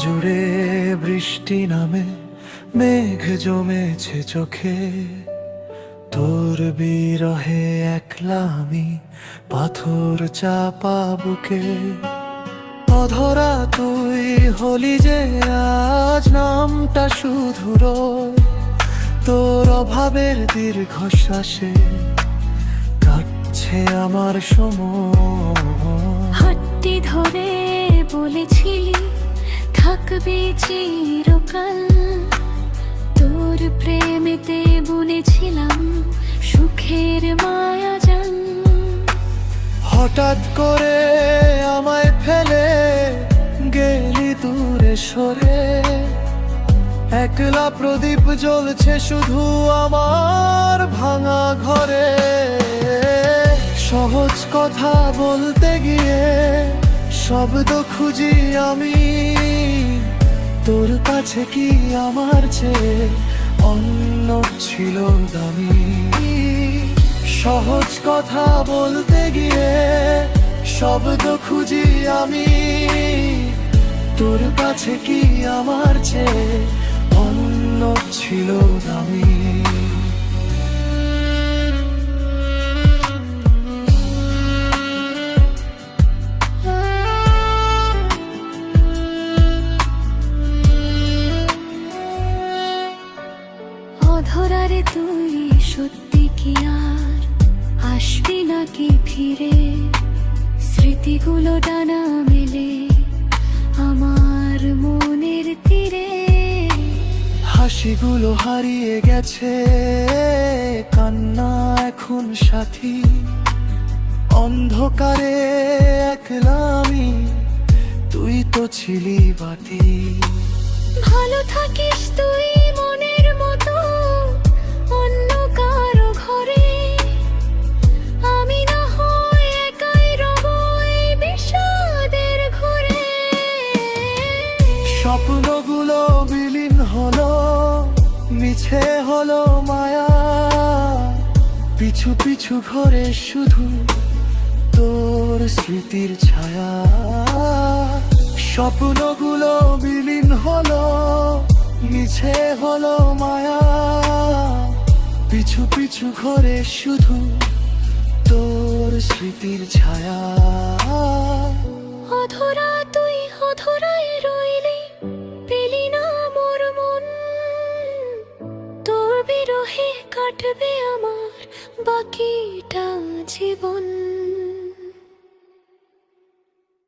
জুড়ে বৃষ্টি নামে, মেঘ জমেছে চোখে। তোর বিরহে একলা আমি, পাথর চাপা বুকে। অধরা তুই হলি যে আজ, নামটা শুধু রয়। তোর অভাবের দীর্ঘশ্বাসে কাটছে আমার সময়। হাতটি ধরে বলেছিলি থাকবি চিরকাল, তোর প্রেমেতে বুনেছিলাম সুখের মায়াজাল। হঠাৎ করে আমায় ফেলে গেলি দূরে সরে, একলা প্রদীপ জ্বলছে শুধু আমার ভাঙা ঘরে। সহজ কথা বলতে গিয়ে শব্দ খুঁজি আমি, তোর কাছে কি আমার চেয়ে অন্য ছিল দামি। সহজ কথা বলতে গিয়ে শব্দ খুঁজি আমি, তোর কাছে কি আমার চেয়ে অন্য ছিল দামি। অধরারে তুই সত্যি কি আর আসবি নাকি ফিরে? স্মৃতিগুলো ডানা মেলে আমার মনের তীরে। হাসিগুলো হারিয়ে গেছে, কান্না এখন সাথী। অন্ধকারে একলা আমি, তুই তো ছিলি বাতি। ভালো থাকিস তুই মনের মতো অন্য কারো ঘরে, আমি না হয় একাই রব এই বিষাদের ঘরে। স্বপ্নগুলো বিলীন হলো, মিছে হলো মায়া। পিছু পিছু ঘরে শুধু তোর স্মৃতির ছায়া। স্বপ্নগুলো বিলীন হলো, মিছে হলো মায়া। পিছু পিছু ঘরে শুধু তোর স্মৃতির ছায়া। অধরা তুই অধরাই রইলি, পেলি না মোর মন। তোর বিরহে কাটবে আমার বাকিটা জীবন।